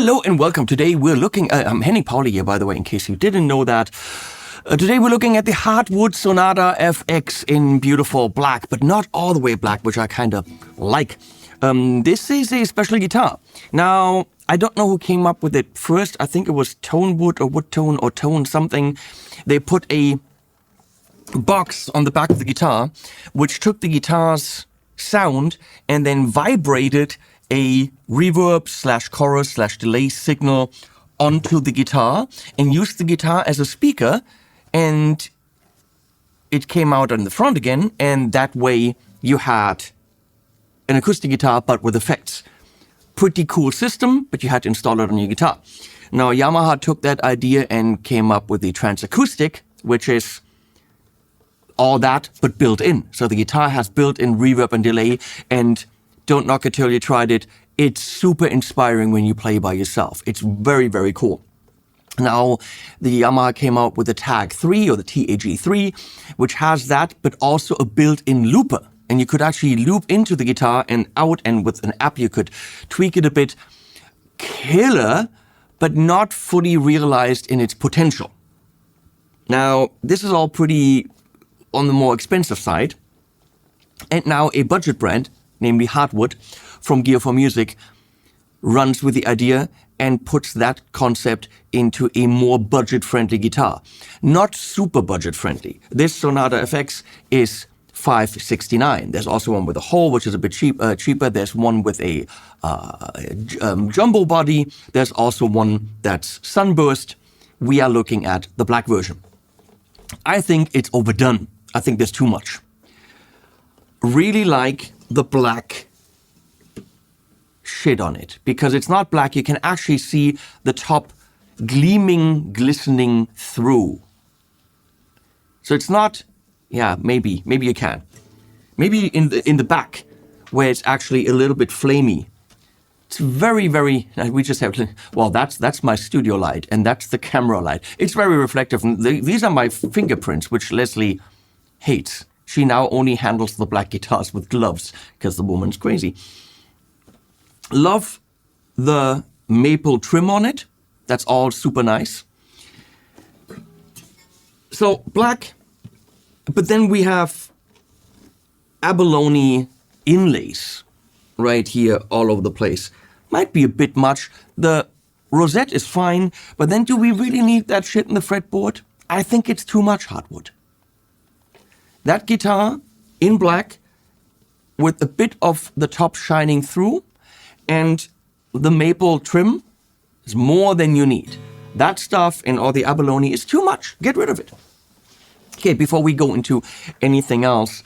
Hello and welcome. Today we're looking at, I'm Henning Pauli here, by the way, in case you didn't know that. Today we're looking at the Hartwood Sonata FX in beautiful black, but not all the way black, which I kind of like. This is a special guitar. Now, I don't know who came up with it first. I think it was Tone Wood or Wood Tone or Tone something. They put a box on the back of the guitar, which took the guitar's sound and then vibrated a reverb / chorus / delay signal onto the guitar and used the guitar as a speaker, and it came out on the front again, and that way you had an acoustic guitar but with effects. Pretty cool system, but you had to install it on your guitar. Now Yamaha took that idea and came up with the Transacoustic, which is all that but built in. So the guitar has built-in reverb and delay, and don't knock it till you tried it. It's super inspiring when you play by yourself. It's very, very cool. Now, the Yamaha came out with the TAG 3 or the TAG 3, which has that, but also a built-in looper. And you could actually loop into the guitar and out, and with an app you could tweak it a bit. Killer, but not fully realized in its potential. Now, this is all pretty on the more expensive side. And now a budget brand, namely Hartwood, from Gear for Music, runs with the idea and puts that concept into a more budget-friendly guitar. Not super budget-friendly. This Sonata FX is $569. There's also one with a hole, which is a bit cheaper. There's one with a jumbo body. There's also one that's sunburst. We are looking at the black version. I think it's overdone. I think there's too much. Really like the black shit on it, because it's not black. You can actually see the top gleaming, glistening through. So it's not, yeah, maybe you can. Maybe in the back, where it's actually a little bit flamey. It's very, very, we just have to, well, that's my studio light, and that's the camera light. It's very reflective. These are my fingerprints, which Leslie hates. She now only handles the black guitars with gloves, because the woman's crazy. Love the maple trim on it. That's all super nice. So black, but then we have abalone inlays right here all over the place. Might be a bit much. The rosette is fine, but then do we really need that shit in the fretboard? I think it's too much, Hartwood. That guitar in black with a bit of the top shining through, and the maple trim is more than you need. That stuff and all the abalone is too much. Get rid of it. Okay, before we go into anything else,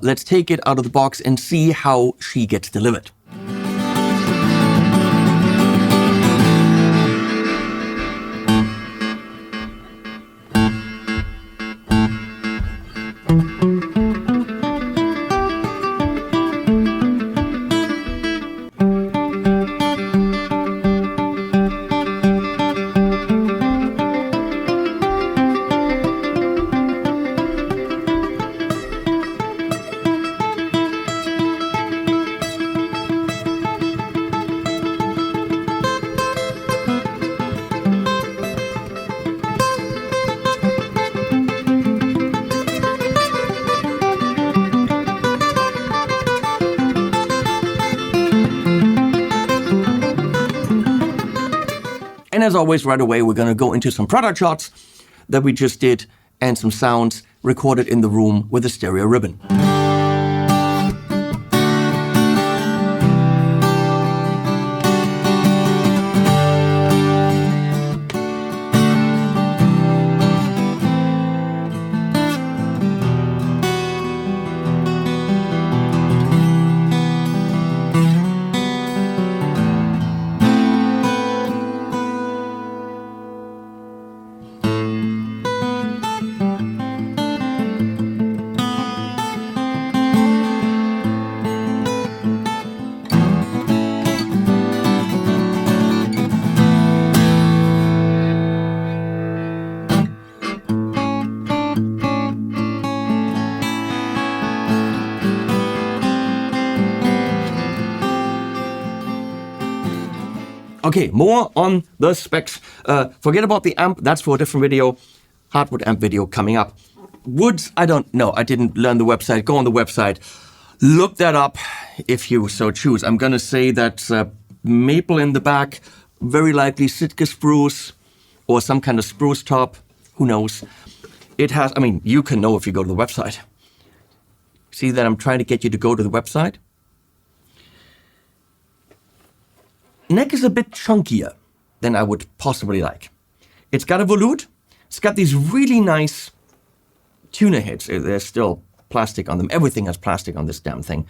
let's take it out of the box and see how she gets delivered. And as always, right away, we're going to go into some product shots that we just did and some sounds recorded in the room with a stereo ribbon. Okay, more on the specs. Forget about the amp, that's for a different video. Hartwood amp video coming up. Woods, I don't know. I didn't learn the website. Go on the website. Look that up if you so choose. I'm going to say that maple in the back, very likely Sitka spruce or some kind of spruce top. Who knows? It has, I mean, you can know if you go to the website. See that I'm trying to get you to go to the website? Neck is a bit chunkier than I would possibly like. It's got a volute. It's got these really nice tuner heads. There's still plastic on them. Everything has plastic on this damn thing.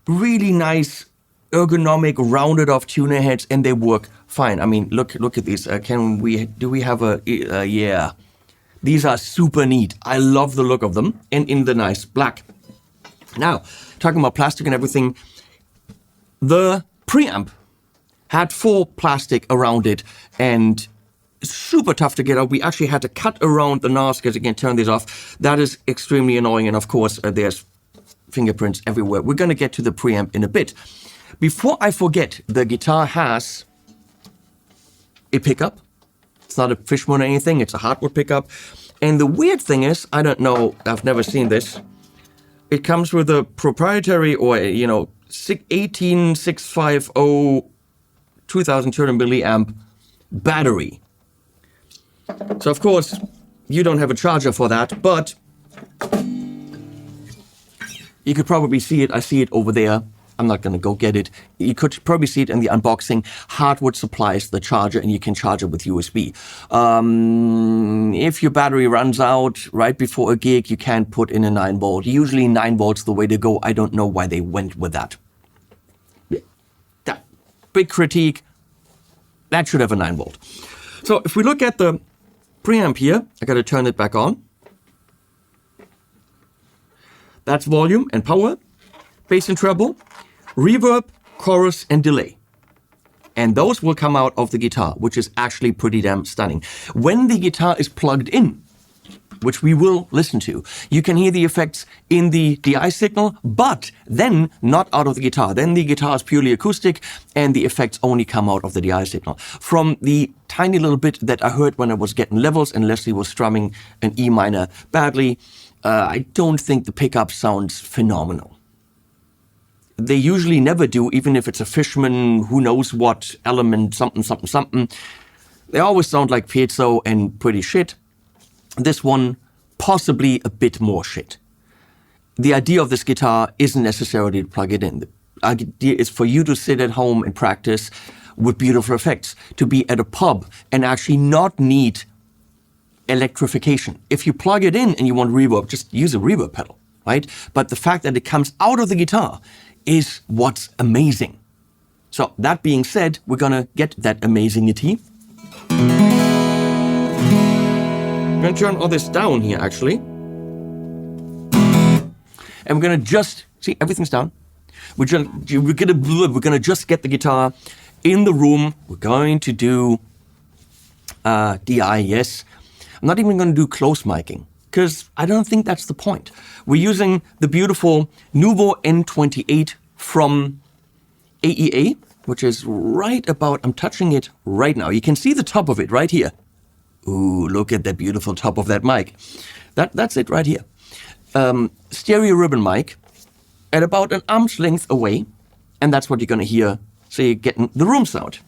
Really nice, ergonomic, rounded off tuner heads, and they work fine. I mean, look at these. Do we have a, yeah. These are super neat. I love the look of them, and in the nice black. Now, talking about plastic and everything, the preamp had full plastic around it, and super tough to get out. We actually had to cut around the NAS because you can turn these off. That is extremely annoying, and of course, there's fingerprints everywhere. We're going to get to the preamp in a bit. Before I forget, the guitar has a pickup. It's not a Fishbone or anything. It's a Hartwood pickup. And the weird thing is, I don't know, I've never seen this. It comes with a proprietary or, 18650 2200 milliamp battery. So, of course, you don't have a charger for that, but you could probably see it. I see it over there. I'm not going to go get it. You could probably see it in the unboxing. Hartwood supplies the charger, and you can charge it with USB. If your battery runs out right before a gig, you can put in a 9-volt. Usually 9 volts the way to go. I don't know why they went with that. That big critique. That should have a 9-volt. So if we look at the preamp here, I got to turn it back on. That's volume and power, bass and treble, reverb, chorus, and delay. And those will come out of the guitar, which is actually pretty damn stunning. When the guitar is plugged in, which we will listen to, you can hear the effects in the DI signal, but then not out of the guitar. Then the guitar is purely acoustic, and the effects only come out of the DI signal. From the tiny little bit that I heard when I was getting levels and Leslie was strumming an E minor badly, I don't think the pickup sounds phenomenal. They usually never do, even if it's a Fishman, who knows what, element, something, something, something. They always sound like piezo and pretty shit. This one, possibly a bit more shit. The idea of this guitar isn't necessarily to plug it in. The idea is for you to sit at home and practice with beautiful effects, to be at a pub and actually not need electrification. If you plug it in and you want reverb, just use a reverb pedal, right? But the fact that it comes out of the guitar is what's amazing. So that being said, we're gonna get that amazingity. I'm gonna turn all this down here actually. And we're gonna just, see, everything's down. We're gonna just get the guitar in the room. We're going to do DI, yes. I'm not even going to do close miking, because I don't think that's the point. We're using the beautiful Nuvo N28 from AEA, which is right about, I'm touching it right now. You can see the top of it right here. Ooh, look at that beautiful top of that mic. That's it right here. Stereo ribbon mic at about an arm's length away, and that's what you're going to hear, so you're getting the room sound.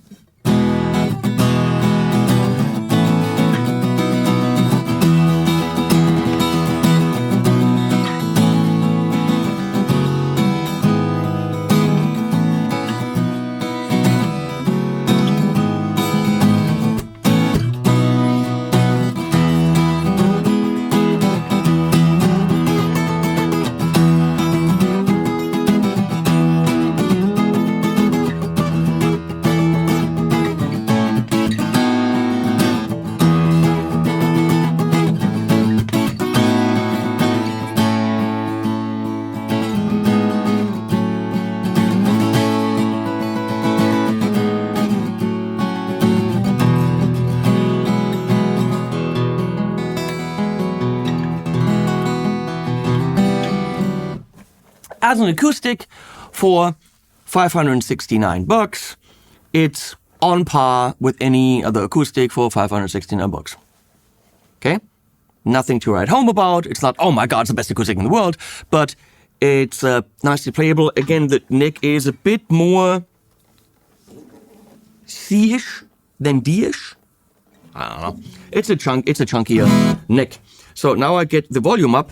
As an acoustic for $569, it's on par with any other acoustic for $569. Okay? Nothing to write home about. It's not, oh my God, it's the best acoustic in the world, but it's nicely playable. Again, the neck is a bit more C-ish than D-ish. I don't know. It's a chunkier neck. So now I get the volume up.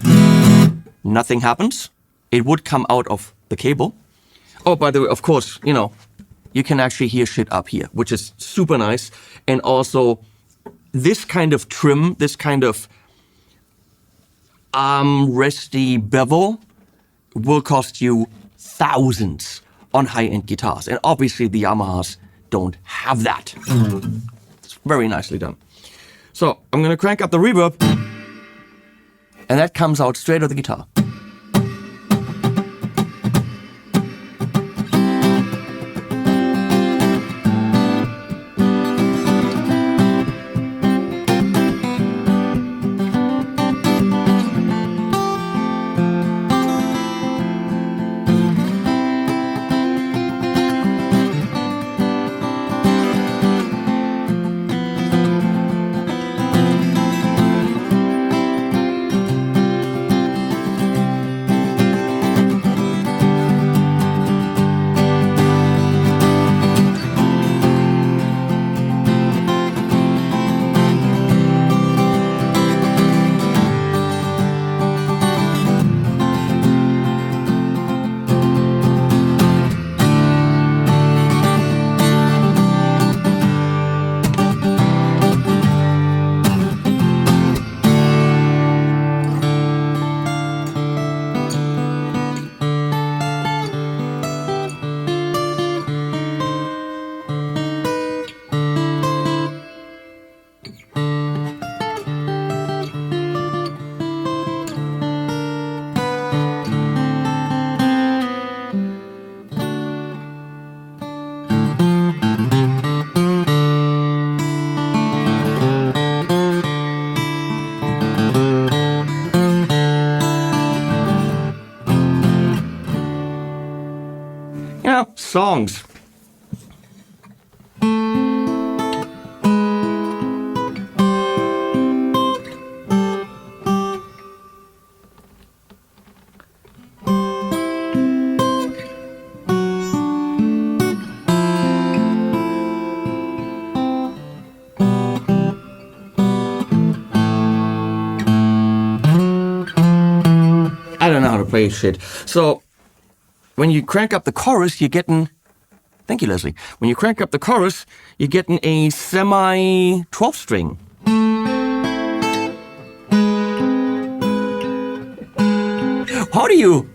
Nothing happens. It would come out of the cable. Oh, by the way, of course, you can actually hear shit up here, which is super nice. And also, this kind of trim, this kind of armresty bevel will cost you thousands on high-end guitars. And obviously, the Yamahas don't have that. It's very nicely done. So I'm going to crank up the reverb, and that comes out straight of the guitar. Songs. I don't know how to play shit. So when you crank up the chorus, you're getting... Thank you, Leslie. When you crank up the chorus, you're getting a semi-12 string. How do you...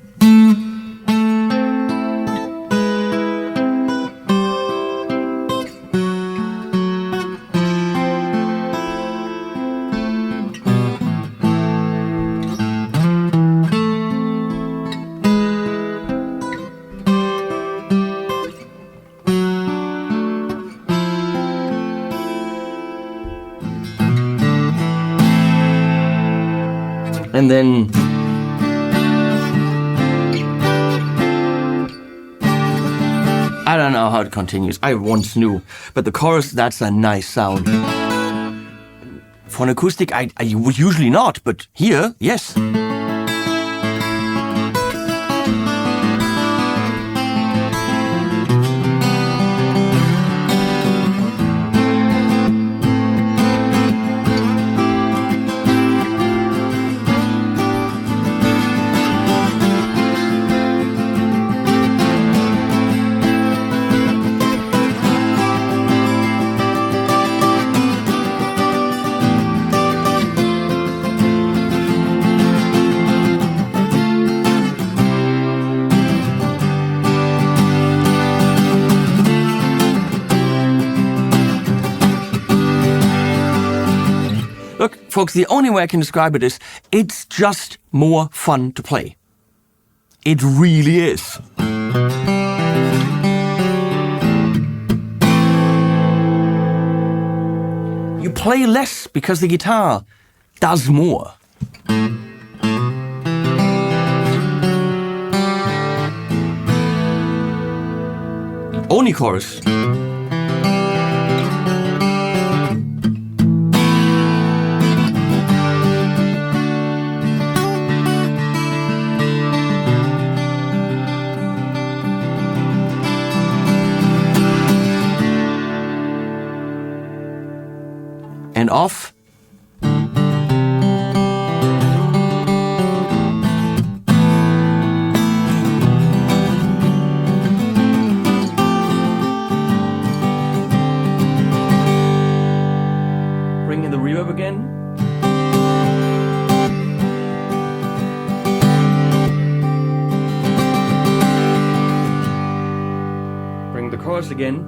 And then I don't know how it continues. I once knew, but the chorus, that's a nice sound. For an acoustic, I would usually not, but here, yes. Look, folks, the only way I can describe it is it's just more fun to play. It really is. You play less because the guitar does more. Only chorus. and off. Bring in the reverb again. Bring the chorus again.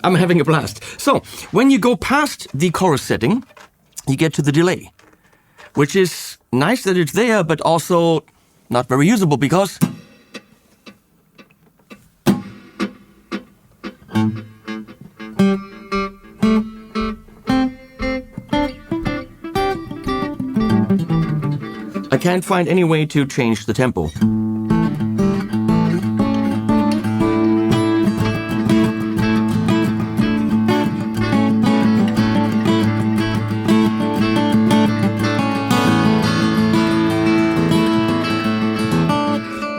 I'm having a blast. So, when you go past the chorus setting, you get to the delay, which is nice that it's there, but also not very usable because I can't find any way to change the tempo.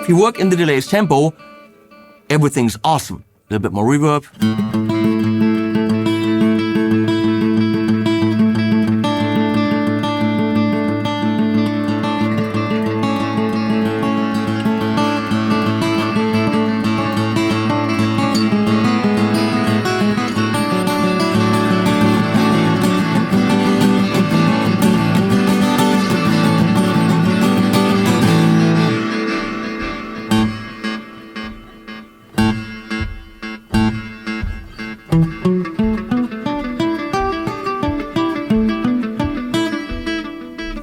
If you work in the delay's tempo, everything's awesome. A little bit more reverb.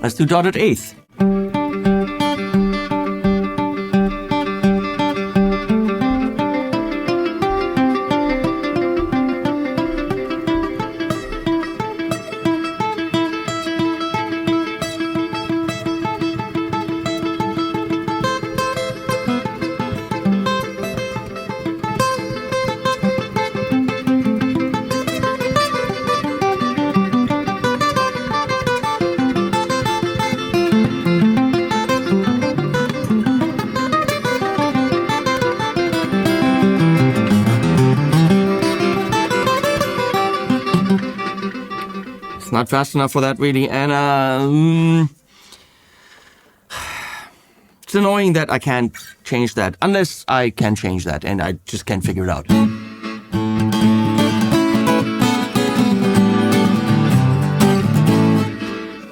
Let's do dotted eighth. Not fast enough for that, really, and it's annoying that I can't change that, unless I can change that, and I just can't figure it out.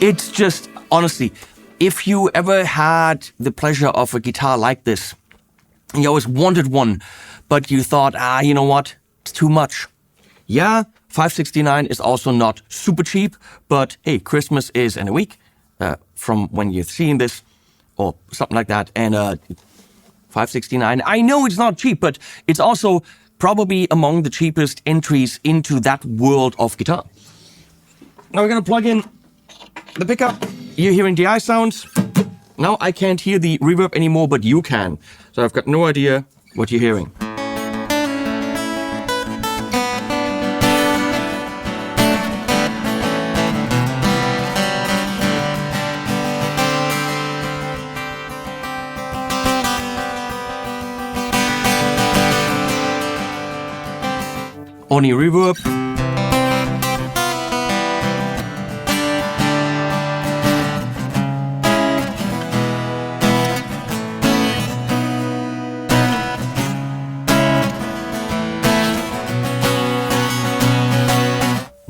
It's just, honestly, if you ever had the pleasure of a guitar like this, and you always wanted one, but you thought, you know what, it's too much. Yeah, $569 is also not super cheap, but hey, Christmas is in a week from when you're seeing this, or something like that, and $569. I know it's not cheap, but it's also probably among the cheapest entries into that world of guitar. Now we're gonna plug in the pickup. You're hearing DI sounds. Now I can't hear the reverb anymore, but you can. So I've got no idea what you're hearing. Only reverb.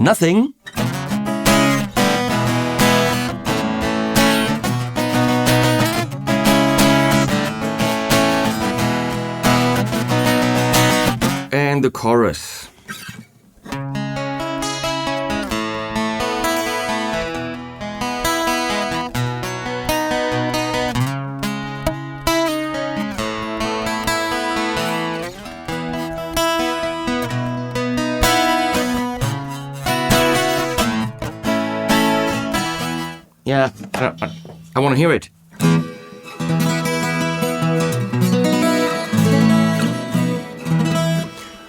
nothing. And the chorus. Yeah, I want to hear it.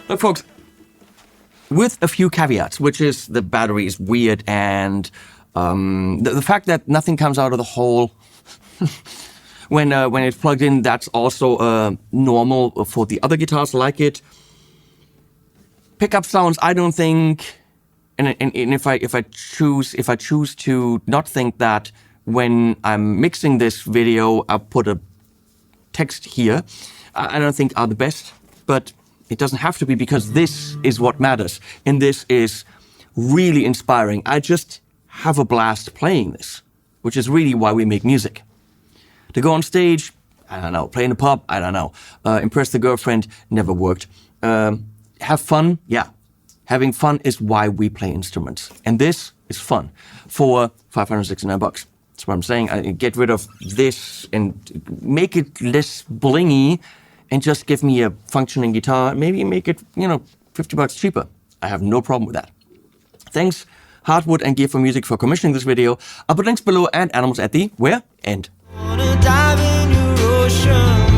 Look, folks, with a few caveats, which is the battery is weird and the fact that nothing comes out of the hole when it's plugged in, that's also normal for the other guitars like it. Pickup sounds, I don't think. And if I choose to not think that when I'm mixing this video, I'll put a text here, I don't think are the best, but it doesn't have to be because this is what matters. And this is really inspiring. I just have a blast playing this, which is really why we make music. To go on stage, I don't know. Play in a pub, I don't know. Impress the girlfriend, never worked. Have fun, yeah. Having fun is why we play instruments. And this is fun for $569. That's what I'm saying. I get rid of this and make it less blingy and just give me a functioning guitar. Maybe make it, $50 cheaper. I have no problem with that. Thanks, Hartwood and Gear for Music for commissioning this video. I'll put links below and animals at the end. Wanna dive in your ocean.